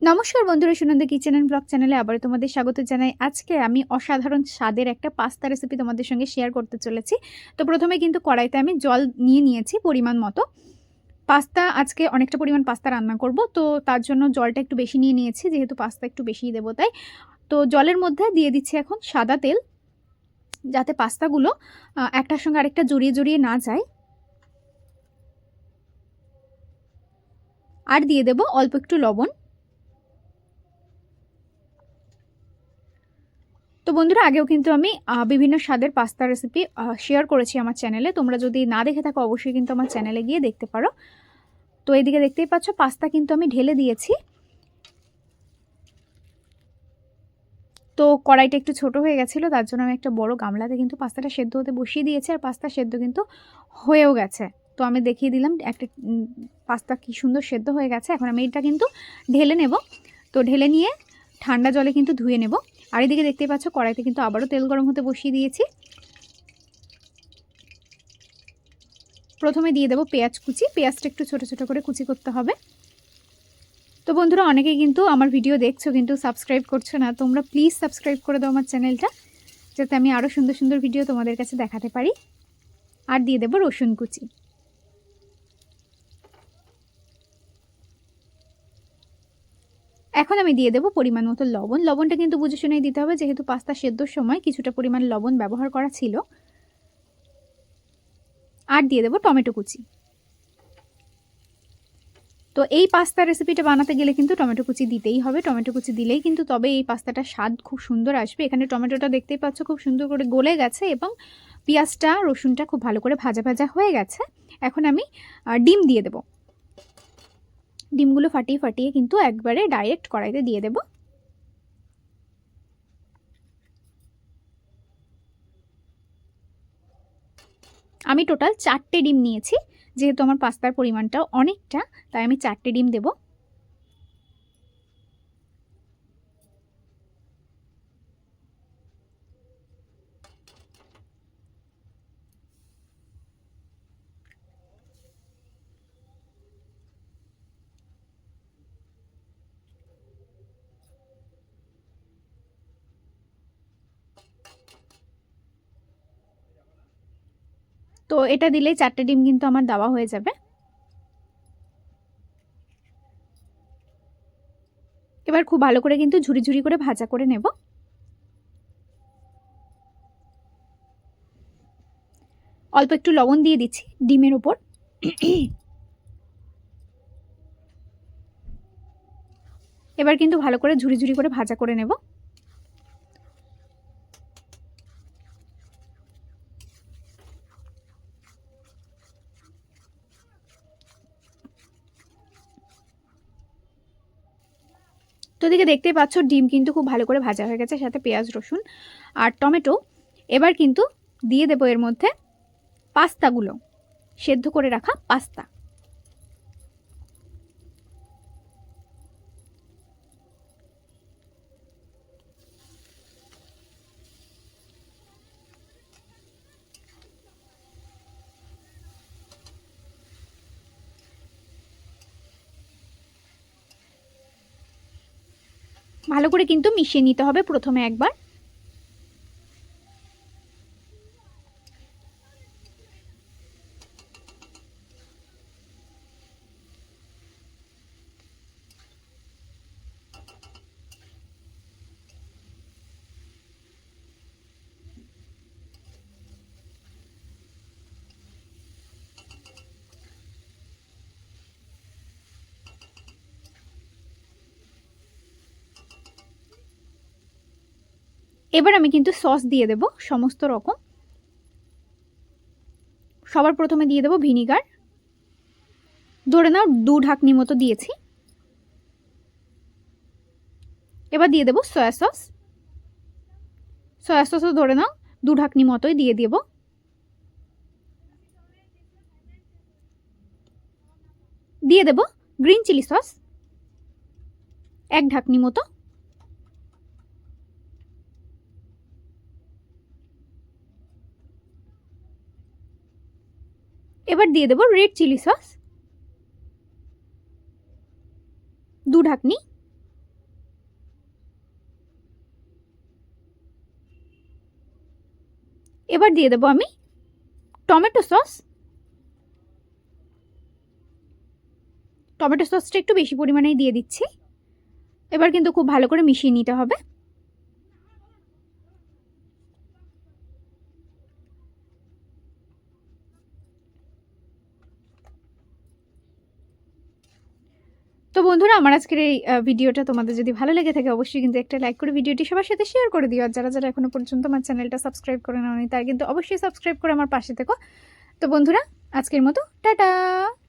নমস্কার বন্ধুরা, Sunanda kitchen and blog চ্যানেলে আবার তোমাদের স্বাগত জানাই। আজকে আমি অসাধারণ স্বাদের একটা পাস্তা রেসিপি তোমাদের সঙ্গে শেয়ার করতে চলেছি। তো প্রথমে কিন্তু কড়াইতে আমি জল নিয়েছি পরিমাণ মতো। পাস্তা আজকে অনেকটা পরিমাণ পাস্তা রান্না করব, তো তার জন্য জলটা একটু বেশি নিয়েছি, যেহেতু পাস্তা একটু বেশিই দেবো তাই। তো জলের মধ্যে দিয়ে দিচ্ছি এখন সাদা তেল, যাতে পাস্তাগুলো একটার সঙ্গে আরেকটা জড়িয়ে জড়িয়ে না যায়। আর দিয়ে দেবো অল্প একটু লবণ। তো বন্ধুরা, আগেও কিন্তু আমি বিভিন্ন স্বাদের পাস্তা রেসিপি শেয়ার করেছি আমার চ্যানেলে। তোমরা যদি না দেখে থাকো অবশ্যই কিন্তু আমার চ্যানেলে গিয়ে দেখতে পারো। তো এদিকে দেখতেই পাচ্ছ পাস্তা কিন্তু আমি ঢেলে দিয়েছি। তো কড়াইটা একটু ছোট হয়ে গেছিলো, তার জন্য আমি একটা বড় গামলাতে কিন্তু পাস্তাটা সেদ্ধ হতে বসিয়ে দিয়েছি। আর পাস্তা সেদ্ধ কিন্তু হয়েও গেছে। তো আমি দেখিয়ে দিলাম একটা পাস্তা কি সুন্দর সেদ্ধ হয়ে গেছে। এখন আমি এটা কিন্তু ঢেলে নেব। তো ঢেলে নিয়ে ঠান্ডা জলে কিন্তু ধুয়ে নেব। আর এদিকে দেখতেই পাচ্ছ কড়াইতে কিন্তু আবারও তেল গরম হতে বসিয়ে দিয়েছি। প্রথমে দিয়ে দেবো পেঁয়াজ কুচি। পেঁয়াজটা একটু ছোট ছোট করে কুচি করতে হবে। তো বন্ধুরা, অনেকেই কিন্তু আমার ভিডিও দেখছো কিন্তু সাবস্ক্রাইব করছো না। তোমরা প্লিজ সাবস্ক্রাইব করে দাও আমার চ্যানেলটা, যাতে আমি আরও সুন্দর সুন্দর ভিডিও তোমাদের কাছে দেখাতে পারি। আর দিয়ে দেবো রসুন কুচি। এখন আমি দিয়ে দেবো পরিমাণ মতো লবণ। লবণটা কিন্তু বুঝে শুনেই দিতে হবে, যেহেতু পাস্তা সেদ্ধর সময় কিছুটা পরিমাণ লবণ ব্যবহার করা ছিল। আর দিয়ে দেবো টমেটো কুচি। তো এই পাস্তা রেসিপিটা বানাতে গেলে কিন্তু টমেটো কুচি দিতেই হবে। টমেটো কুচি দিলেই কিন্তু তবে এই পাস্তাটার স্বাদ খুব সুন্দর আসবে। এখানে টমেটোটা দেখতেই পাচ্ছ খুব সুন্দর করে গলে গেছে এবং পেঁয়াজটা রসুনটা খুব ভালো করে ভাজা ভাজা হয়ে গেছে। এখন আমি ডিম দিয়ে দেব। ডিমগুলো ফাটিয়ে ফাটিয়ে কিন্তু একবারে ডাইরেক্ট কড়াইতে দিয়ে দেব। আমি টোটাল 4টে ডিম নিয়েছি, যেহেতু আমার পাস্তার পরিমাণটাও অনেকটা, তাই আমি 4টে ডিম দেব। তো এটা দিলেই 4টে ডিম কিন্তু আমার দেওয়া হয়ে যাবে। এবার খুব ভালো করে কিন্তু ঝুরি ঝুরি করে ভাজা করে নেব। অল্প একটু লবণ দিয়ে দিচ্ছি ডিমের উপর। এবার কিন্তু ভালো করে ঝুরি ঝুরি করে ভাজা করে নেব। তো এদিকে দেখতেই পাচ্ছ ডিম কিন্তু খুব ভালো করে ভাজা হয়ে গেছে, সাথে পেঁয়াজ রসুন আর টমেটো। এবার কিন্তু দিয়ে দেবো এর মধ্যে পাস্তাগুলো, সেদ্ধ করে রাখা পাস্তা। ভালো করে কিন্তু মিশিয়ে নিতে হবে প্রথমে একবার। এবার আমি কিন্তু সস দিয়ে দেব সমস্ত রকম। সবার প্রথমে দিয়ে দেব ভিনিগার। ধরে নাও 2 ঢাকনি মতো দিয়েছি। এবার দিয়ে দেব সয়া সস। সয়া সসও ধরে নাও 2 ঢাকনি মতোই দিয়ে দেব। দিয়ে দেব গ্রিন চিলি সস 1 ঢাকনি মতো। এবার দিয়ে দেব রেড চিলি সস 2 ঢাকনি। এবার দিয়ে দেবো আমি টমেটো সস। টমেটো সসটা একটু বেশি পরিমাণেই দিয়ে দিচ্ছি। এবার কিন্তু খুব ভালো করে মিশিয়ে নিতে হবে। তো বন্ধুরা, আমার আজকের এই ভিডিওটা তোমাদের যদি ভালো লেগে থাকে অবশ্যই কিন্তু একটা লাইক করে ভিডিওটি সবার সাথে শেয়ার করে দিও। আর যারা যারা এখনো পর্যন্ত আমার চ্যানেলটা সাবস্ক্রাইব করে নাওনি তারা কিন্তু অবশ্যই সাবস্ক্রাইব করে আমার পাশে থেকো। তো বন্ধুরা, আজকের মতো টাটা।